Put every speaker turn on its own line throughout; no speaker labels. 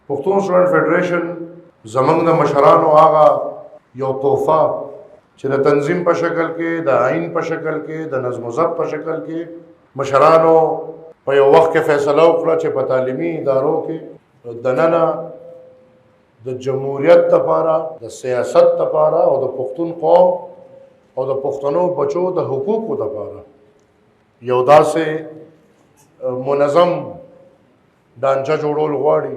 پښتون سټوډنټ فیډریشن زمنګ د مشرانو هغه یو تحفه چې د تنظیم په شکل کې، د آئین په شکل کې، د نظم و ضبط په شکل کې مشرانو په یو وخت کې فیصله وکړه چې په تعلیمي ادارو کې دننه د جمهوریت لپاره، د سیاست لپاره او د پښتون قوم او د پښتنو بچو د حقوقو لپاره یو داسې منظم ډانچه جوړول غواړي.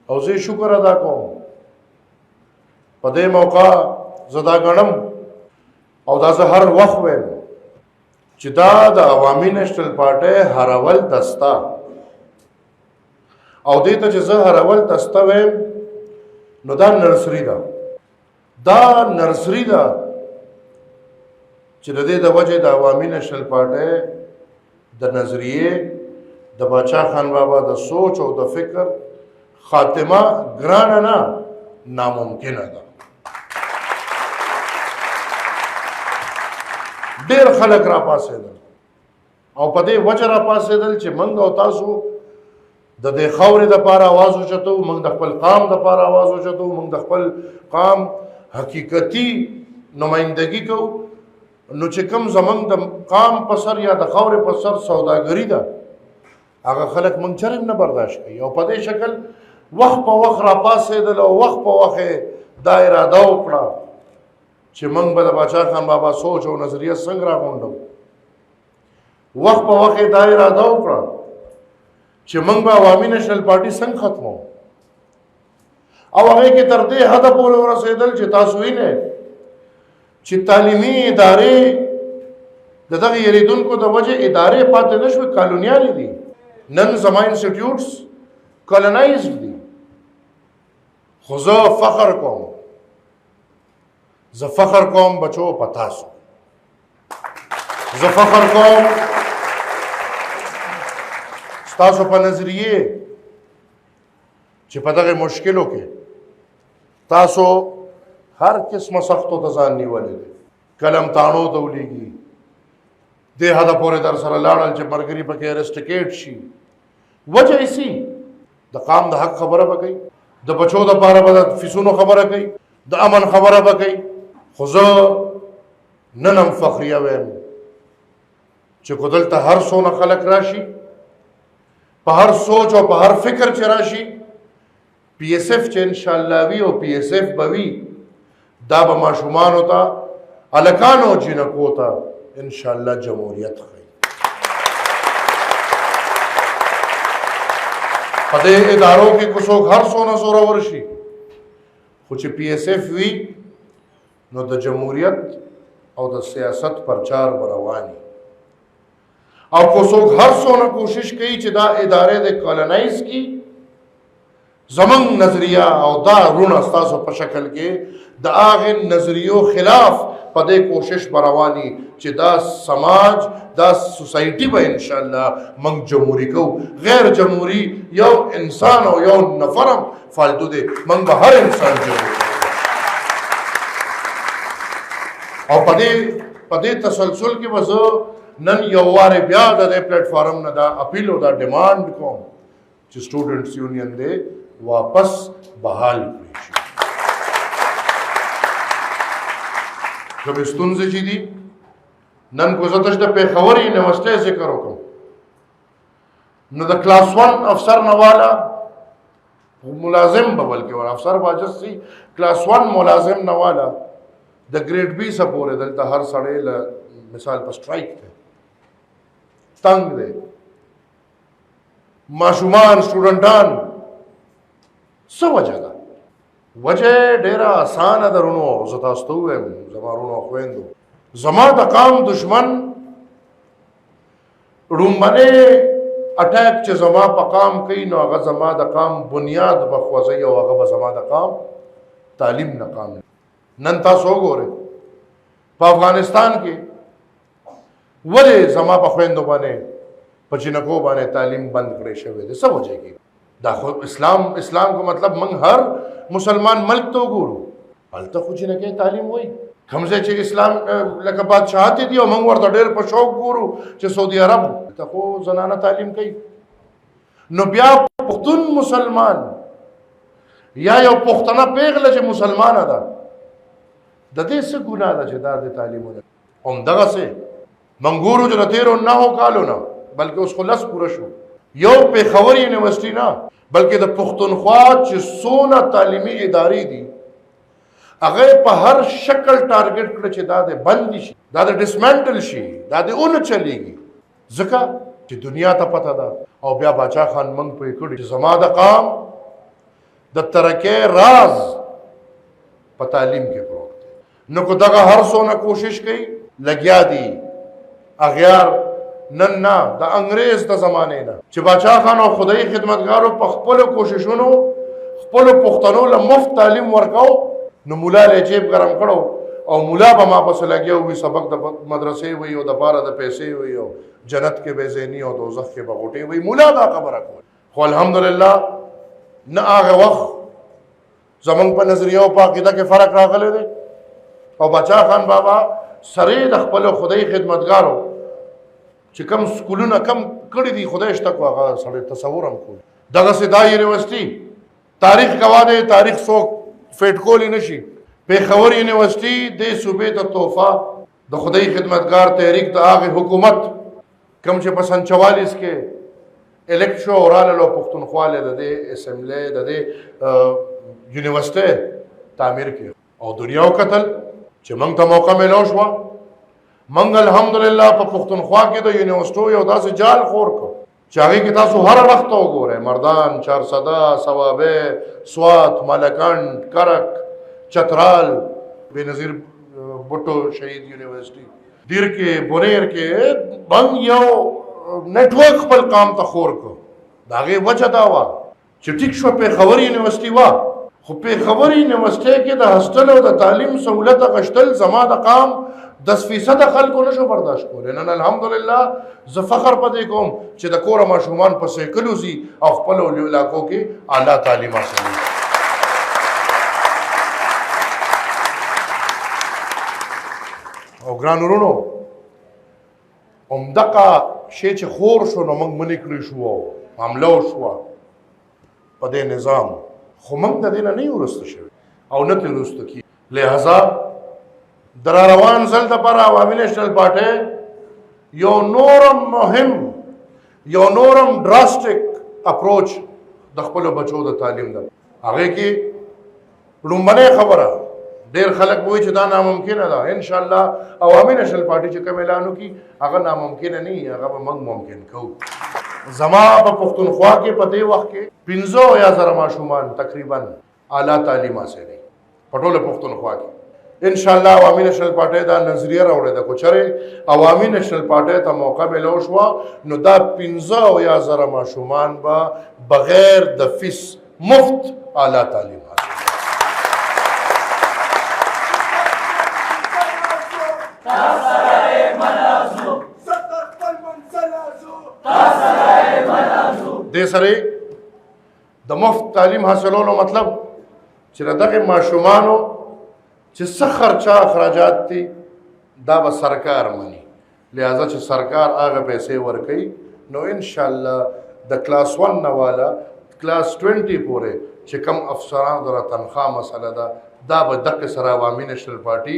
او زه شکر ادا کوم په دې موقع زه دا ګڼم او دا زه هر وخت وایم چې دا د عوامي نیشنل پارټۍ هرول دسته او دې ته چې زه هرول دسته وایم نو دا نرسري ده، دا نرسري ده چې د دې د وجې د عوامي نیشنل پارټۍ د نظریې د باچا خان بابا د سوچ او د فکر خاتمه ګرانه نه ناممکنه ده. ډېر خلک را پاسېدل او په دې وجه را پاسېدل چې موږ او تاسو د دې خاورې دپاره آواز اوچتو، موږ د خپل قام دپاره آواز اوچتو، موږ د خپل قام حقیقتي نمایندګي کوو. نو چې کوم زموږ د قام په سر یا د خاورې په سر سوداګري ده هغه خلک موږ چرې نه برداشت کوي او په دې شکل وخت په وخت را پاسېدل او وخت په وخت دا اراده وکړه چې موږ به د باچا خان بابا سوچ او نظریه څنګه راغونډو. وخت په وخت دا اراده وکړه چې موږ به عوامي نیشنل پارټي څنګه ختمو او هغې کې تر دې حده پورې ورسېدل چې تاسو وینئ چې تعلیمي ادارې د دغه یریدونکو د وجې ادارې پاتې نه شوې، کالونیانې دي. نن زما انسټیټیوټس کالونایزډ دي. خو زه فخر کوم، زه فخر کوم بچو په تاسو، زه فخر کوم ستاسو په نظریې چې په دغه مشکلو کې تاسو هر قسمه سختو ته ځان نیولی دی. کلم تانو ته ولیږي دې حده پورې در سره لاړل چې ملګري پکې ارسټیکیټ شي. وجه یې د قام د حق خبره به کوي، د بچو دپاره به د فیسونو خبره کوي، د امن خبره به کوي. خو زه نن هم فخریه وایم چې که دلته هر څونه خلک راشي په هر سوچ او په هر فکر چې راشي پی ایس ایف چې انشاءالله وي او پی ایس ایف به وي دا به ماشومانو ته هلکانو جینکو ته انشاءالله جمهوریت ښیي. په دې ادارو کې که څوک هر څونه زورور شي خو چې پی ایس ایف وي نو د جمهوریت او د سیاست پرچار به رواني. او که څوک هر څونه کوشش کوي چې دا ادارې د کالونایز کړي زمونږ نظریه او دا رونه ستاسو په شکل کې د هغې نظریو خلاف په دې کوشش به رواني چې دا سماج دا سوسایټي به انشاءالله موږ جمهوري کوو. غیر جمهوري یو انسان او یو نفر هم فالتو دی، موږ به هر انسان جمهوري کوو. او په دې تسلسل کې به زه نن یو وارې بیا د دې پلیټ فارم نه دا اپیل او دا ډیمانډ کوم چې سټوډنټس یونین دی واپس بحال کړی شي. کومې ستونزې چې دي نن کو زه تش د پېښور یونیورسټۍ ذکر وکړم نو د کلاس 1 افسر نه والا ملازم به بلکې ور افسر باجس سي کلاس 1 ملازم نه والا د ګریډ بي څخه پورې دلته هر سړی له مثال په سټرایک دی، تنګ دی. ماشومان سټوډنټان څه وجه ده؟ وجه ډېره اسانه ده رونو. زه تاسو ته ووایم زما رونو او خویندو، زما د قام دشمن ړومبنی اټیک چې زما په قام کوي نو هغه زما د قام بنیاد به خوځوي او هغه به زما د قام تعلیم ناکام. نن تاسو وګورئ په افغانستان کې ولې زما په خویندو باندې په جنکو باندې تعلیم بند کړی شوی دی؟ څه وجه کې دا خو اسلام کو مطلب موږ هر مسلمان ملک ته وګورو هلته خو جنکې تعلیم وایي. کوم ځای چې اسلام لکه بادشاهت دي او موږ ورته ډېر په شوق ګورو چې سعودي عرب ته خو زنانه تعلیم کوي. نو بیا پښتون مسلمان یا یو پښتنه پیغله چې مسلمانه ده د دې څه ګناه ده چې دا د تعلیمونه همدغسې موږ ګورو چې د تېرو 9 کالو نه بلکې اوس خو 10 پوره شو یو پېښور یونیورسټي نه بلکې د پښتونخوا چې څونه تعلیمي ادارې دي هغه په هر شکل ټارګټ کړه چې دا د بند شي دا د ډسمنټل شي دا د اون چلیږي ځکه چې دنیا ته پته ده او بیا باچا خان موږ پوه کړي چې زما د قام د ترقۍ راز په تعلیم کې پروت دی نو که دغه هر څونه کوشش کوي لګیا دي اغیار نن نه د انګریز د زمانې نه چې باچا خان او خدای خدمتګارو په خپلو کوششونو خپلو پښتنو له مفت تعلیم ورکاو نو مولا له جیب ګرم کړو او مولا به ما پسې لګیا وي سبق د مدرسې وي او د پاره د پیسې وي او جنت کې به زینی او دوزخ کې به غوټې وي مولا دا خبره کوي خو الحمدلله نه هغه وخت زمونږ په نظریه او په عقیده کې فرق راغلی دی او باچا خان بابا سره د خپلو خدای خدمتګارو چې کم سکولونه کم کړي دي خدای شته کو هغه سړی تصور هم کوي دغسې دا یونیورسټي تاریخ گواه دی تاریخ څوک فیټ کولی نشي پېښور یونیورسټي دې صوبې ته تحفه د خدای خدمتګار تحریک د هغې حکومت کم چې په 44 کې الیکټ شو او راللو پښتونخوا د دې اسمبلی د دې یونیورسټۍ تعمیر کړي او دنیا وکتل چې موږ ته موقع میلاو شوه موږ الحمدلله په پښتونخوا کې د یونیورسټو یو داسې جال خور کړو چې هغې کې تاسو هر وخت ته وګورئ مردان چارسده صوابع سوات مالکند کرک چترال بېنظیر بټو شهید یونیورسټي دیر کې بونیر کې موږ یو نیټورک خپل کام ته خور کړو د هغې وجه دا وه چې ټیک شوه پېښور یونیورسټي وه خو پېښور یونیورسټۍ کې د هسټل او د تعلیم سهولت غشتل زما د قام 10% خلکو نشو برداشت کولی نن الحمدلله زه فخر په دې کوم چې د کوره ماشومان په سیکلو ځي او خپلو علاقو کې اعلی تعلیم حاصلوي او ګران وروڼو همدغه شی چې خور شو نو موږ منې کړی شو حمله وشوه په دې نظام خو موږ د دې نه یو وروسته شوي او نه ترې وروسته کېږي لهذا د راروان ځل دپاره عوامي نیشنل پارټۍ یو نورم مهم یو نورم ډراسټک اپروچ د خپلو بچو د تعلیم ده هغې کې لومبنۍ خبره ډېر خلک وایي چې دا ناممکنه ده انشاءالله عوامي نیشنل پارټۍ چې کوم اعلان وکړي هغه ناممکنه نه وي هغه به موږ ممکن کوو زما په پښتونخوا کې په دې وخت کې 15,000 ماشومان تقریبا اعلی تعلیم حاصلوي په ټوله پښتونخوا کې انشاءالله عوامي نیشنل پارټۍ دا نظریه راوړې ده که چېرې عوامي نیشنل پارټۍ ته موقع میلاو شوه نو دا 15,000 ماشومان به بغیر د فیس مفت اعلی تعلیم دې سره د مفت تعلیم حاصلولو مطلب چې د دغې ماشومانو چې څه خرچه اخراجات دي دا به سرکار مني لہذا چې سرکار هغه پیسې ورکوي نو انشاءالله د کلاس 1 نه والا کلاس 20 پورې چې کم افسرانو دره تنخواه مسله ده دا به دقې سره عوامي نیشنل پارټي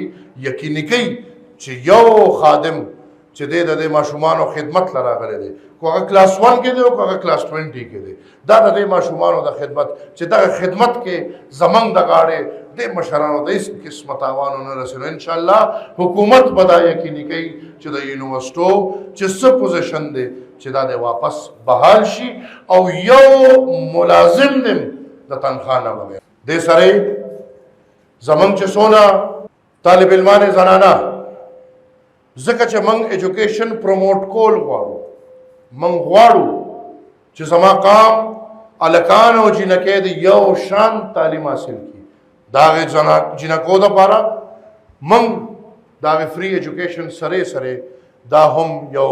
یقیني کوي چې یو خادم چې دی د دې ماشومانو خدمت له راغلی دی که هغه کلاس 1 کې دی او که هغه کلاس 20 کې دی دا د دې ماشومانو د خدمت چې دغه خدمت کې زموږ د غاړې د مشرانو د هېڅ قسمه تاوان ونه رسي نو انشاءالله حکومت به دا یقیني کوي چې د یونیورسټو چې څه پوزیشن دی چې دا د واپس بحال شي او یو ملازم دی د تنخواه نه بغیر دې سره زموږ چې څونه طالب علمان زنانه ځکه چې موږ ایجوکیشن پروموټ کول غواړو موږ غواړو چې زما قام هلکان او جینکۍ د یو شان تعلیم حاصل کړي د هغې جینکو دپاره موږ د هغې فری ایجوکیشن سره سره دا هم یو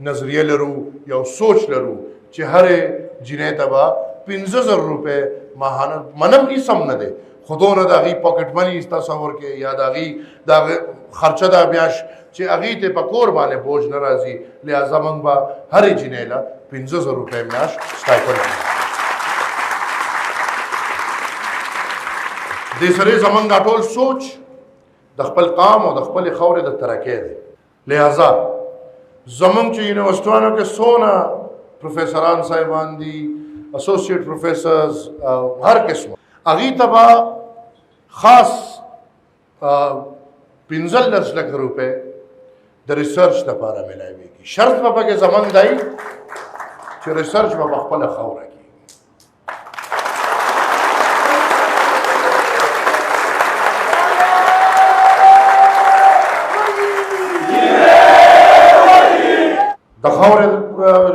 نظریه لرو یو سوچ لرو چې هرې جینۍ ته به 15,000 روپۍ ماهانه منم هېڅ هم نه دی خو دونه د هغې پاکټ مني تصور کې یا د هغې خرچه ده میاشت چې هغې ته په کور باندې بوج نه راځي لہذا موږ به هرې جینۍ له 15,000 روپۍ میاشت سټایپنډ کړو دې سره زمونږ دا ټول سوچ د خپل قام او د خپل خاورې د ترقۍ دی. لہذا زمونږ چې یونیورسټیانو کې څونه پروفیسران صاحبان دي، اسوسیټ پروفیسرز، هر قسم هغوی ته به خاص 15 لکه روپۍ د ریسرچ لپاره میلاویږي. شرط به پکې زمونږ دی چې ریسرچ به په خپله خاوره کېږي. د خاورې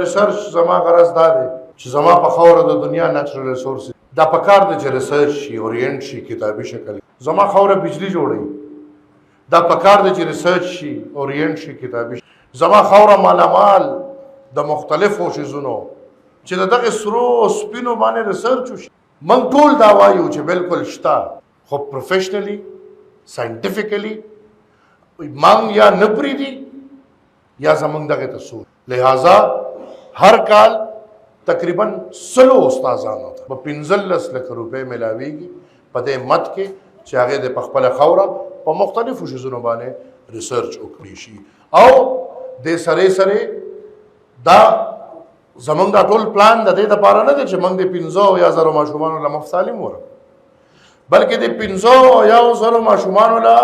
ریسرچ زما غرض دا دی چې زما په خاوره د دنیا نیچرل ریسورس دا پکار دی چې ریسرچ شي، اورینټ شي، کتابي شکل. زما خاوره بجلی جوړوي، دا پکار دی چې ریسرچ شي، اورینټ شي، کتابي شي. زما خاوره مالامال د مختلفو شیزونو چې د دغه سرو سپینو باندې ریسرچ وشي. موږ ټول دا وایو چې بالکل شته، خو پروفیشنلی ساینټیفیکلی موږ یا نه پرېږدي یا زمونږ دغه ته سوچ. لہذا هر کال تقریبا 100 استادانو ته 15 لکه روپۍ میلاویږي په دې مد کې چې هغې د په خپله خاوره په مختلفو شیزونو باندې ریسرچ وکړي شي. او د سره دا زمونږ دا ټول پلان د دې دپاره نه دی چې موږ د 15,000 ماشومانو له مفت تعلیم ورکړو، بلکې د 15,000 ماشومانو له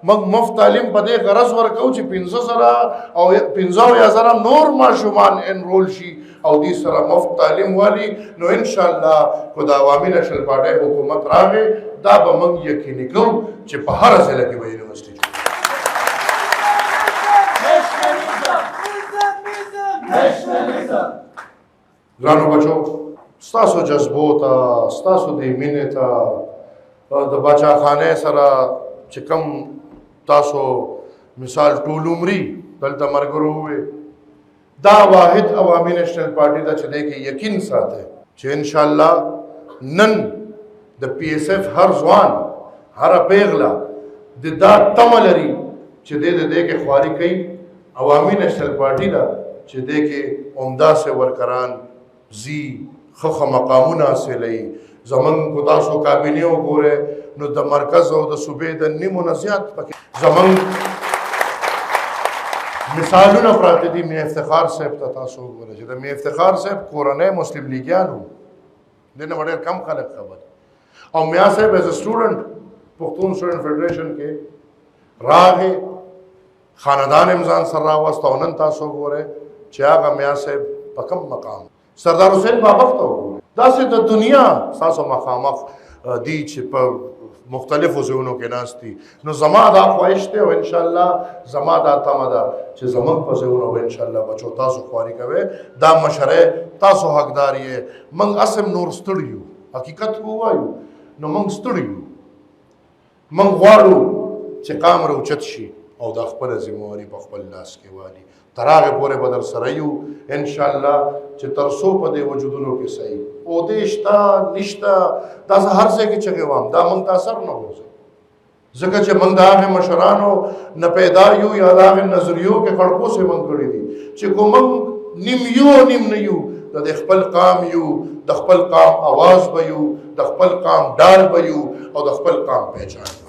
موږ مفت تعلیم په دې غرض ورکوو چې 15,000 نور ماشومان انرول شي او دې سره مفت تعلیم والي. نو انشاءالله که د عوامي نېشنل پارټۍ حکومت راغی دا به موږ یقیني کوو چې په هره ضلع کې به یونیورسټي جوړ. ګرانو بچو، ستاسو جذبو ته، ستاسو دې مینې ته، د باچاخانې سره چې کوم تاسو مثال ټول عمري دلته ملګرو ووې، دا واحد عوامي نیشنل پارټي ده چې دې کې یقین ساتئ چې انشاءالله نن د پی ایس ایف هر ځوان، هره پیغله د دا تمه لري چې دې د دې کې خواري کوي. عوامي نیشنل پارټي ده چې دې کې عمداسې ورکران زی، ښه مقامونه حاصلوي. زمونږ کو تاسو کابینې وګورئ نو د مرکز او د صوبې د نیمو نه زیات پکې زمونږ مثالونه پراته دي. میا افتخار صاحب ته تاسو وګورئ چې د میا افتخار صاحب کورنۍ مسلم لیګیان وو، دې نه ډېر کم خلک خبر. او میا صاحب ایز ا سټوډنټ پښتون سټوډنټ فیډریشن کې راغې، خاندان امځان سره راوست او نن تاسو وګورئ چې هغه میا صاحب په کوم مقام. سردار حسین بابک ته وګورئ، داسې د دنیا ستاسو مخامخ دي چې په مختلفو ځایونو کې ناست دي. نو زما دا خواهش دی او انشاءالله زما دا تمه ده چې زموږ په ځایونو به انشاءالله بچو تاسو خواري کوئ. دا مشرۍ تاسو حقدار یې. موږ اسم نور ستړي یو، حقیقت ووایو نو موږ ستړي یو. موږ غواړو چې قام راوچت شي او دا خپله ذمهواري په خپل لاس کې والي. تر هغې پورې به در سره یو انشاءالله چې تر څو په دې وجودونو کې صحیح عهدې شته نشته، دا زه هر ځای کې چغې وایم، دا موږ ته اثر نه غورځوي. ځکه چې موږ د هغې مشرانو نه پیدا یو یا د هغې نظریو کې خړپوسې موږ کړي دي چې کو موږ نیم یو نیم نه یو، د خپل قام یو، د خپل قام اواز به یو، د خپل قام ډال به یو او د خپل قام پہچان به.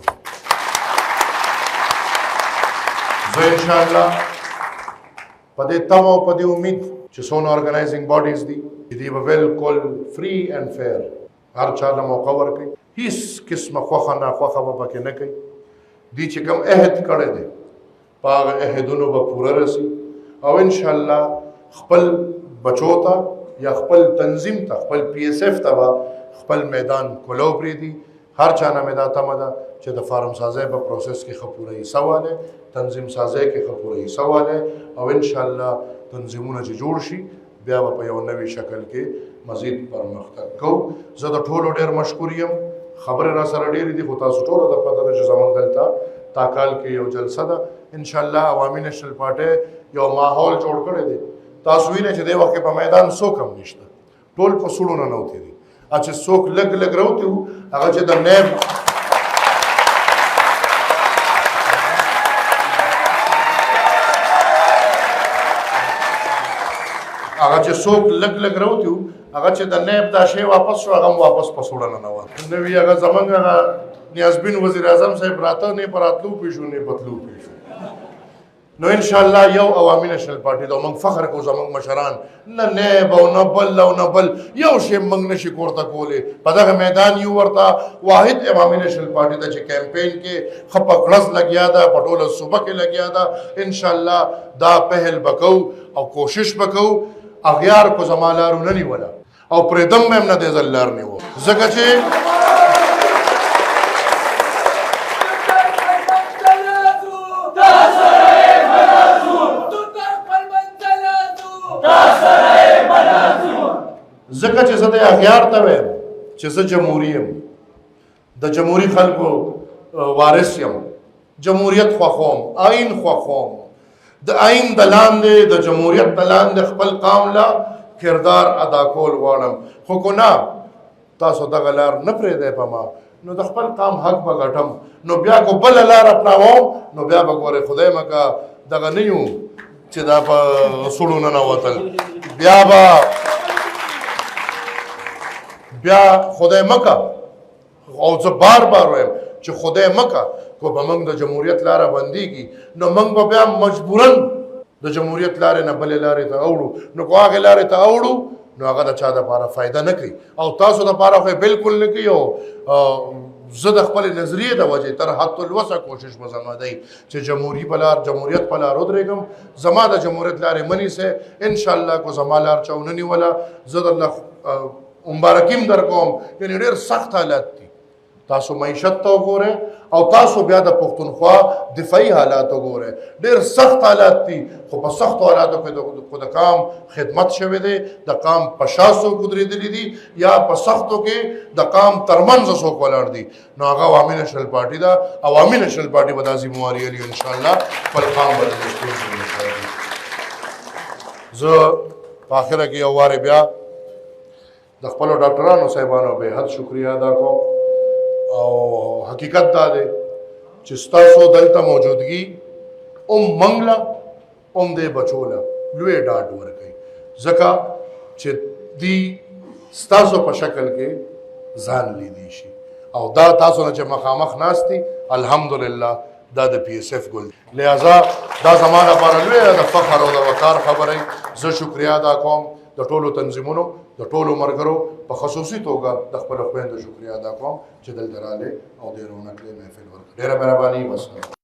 زه انشاءالله په دې تمه او په دې امید چې څونه ارګنایزنګ باډیز دي دې به بالکل فری اینډ فیر هر چا له موقع ورکوي، هیڅ قسمه خوښه ناخوښه به پکې نه کوي. دوی چې کوم عهد کړی دی په هغه عهدونو به پوره رسي او انشاءالله خپل بچو ته یا خپل تنظیم ته، خپل پی ایس ایف ته به خپل میدان کلو پرېږدي. هر چا نه مې دا تمه ده چې د فارم سازۍ په پروسس کې ښه پوره حصه والی، تنظیم سازۍ کې ښه پوره حصه والی او انشاءالله تنظیمونه چې جوړ شي بیا به په یو نوي شکل کې مزید پرمختګ کوو. زه د ټولو ډېر مشکور یم. خبرې را سره ډېرې دي خو تاسو ټولو ته پته ده چې زموږ دلته تا کال کې یو جلسه ده. انشاءالله عوامي نیشنل پارټۍ یو ماحول جوړ کړی دی. تاسو وینئ چې دې وخت کې په میدان څوک هم نشته، ټول په سوړو ننوتې دي. چې څوک لږ لږ راوتي وو هغه چې د نیب هغه چې د نیب دا شی واپس شو هغه هم واپس په سوړه ننوت. نوي هغه زموږ هغه نیازبین وزیر اعظم صاحب راته نه پراتلو پیشو نه پتلو پیشو نو ان شاء الله یو عوامي نېشنل پارټي دا موږ فخر کو زموږ مشران نه نیب او نه بل او نه بل یو شی موږ نشي کوړه کوله په دغه میدان یو ورته واحد عوامي نېشنل پارټي د چې کیمپین کې خپکړس لګیا دا پټوله صوبه کې لګیا دا ان شاء الله دا پهل بکو او کوشش بکو اغیار کو زمالارو نه نیولا او پردم مې نه د زلار نیو زکه چې زکه چې زه د اغیار ته وایم چې زه جمهوری یم د جمهوری خلکو وارث یم جمهوریت خوښوم آئین خوښوم د آئین د لاندې د جمهوریت د لاندې خپل قام لا کردار ادا کول غواړم خو کو نه تاسو دغه لار نه پرېږدئ په ما نو د خپل قام حق به ګټم نو بیا کو بله لار اپناوم نو بیا به ګورې خدای مکه دغه نه یو چې دا په سوړو ننوتل بیا خدای مکه او زه بار بار وایم چې خدای مکه کو به موږ د جمهوریت لاره بندېږي نو موږ به بیا مجبوراً د جمهوریت لارې نه بلې لارې ته اوړو نو کو هغې لارې ته اوړو نو هغه د چا دپاره فایده نه کوي او تاسو دپاره خو یې بلکل نه کوي او زه د خپلې نظریې د وجې تر حد الوسع کوشش به زما دی چې جمهوریت په لار ودرېږم زما د جمهوریت لارې منیسئ انشاءالله کو زما لار چا ونه نیوله زه درله مبارکیم در کوم یعنی ډېر سخت حالات دي تاسو معیشت ته وګورئ او تاسو بیا د پښتونخوا دفاعي حالات وګورئ ډېر سخت حالات دي خو په سختو حالاتو کې د قام خدمت شوی دی د قام په شا څوک ودرېدلي دي یا په سختو کې د قام ترمنځ څوک ولاړ دي نو هغه عوامي نېشنل پارټي ده عوامي نېشنل پارټي به دا ذمواري لري انشاءالله خپل قام به زه په اخره کې یو وارې بیا د خپلو ډاکټرانو صاحبانو به حد شکریه ادا کوم او حقیقت دا دی چې ستاسو دلته موجودګي موږ له دې بچو له لوی ډاډ ورکوي ځکه چې دی ستاسو په شکل کې ځان لیدی شي او دا تاسو نه چې مخامخ ناست دي الحمدلله دا د پی ایس ایف ګل لہذا دا زما لپاره لوی د فخر او د وقار خبره زه شکریه ادا کوم د ټولو تنظیمونو د ټولو ملګرو په خصوصي توګه د خپلو خویندو شکریه ادا کوم چې دلته راغلې او ډېر رونق محفل ورکړ ډېره مهرباني وسلام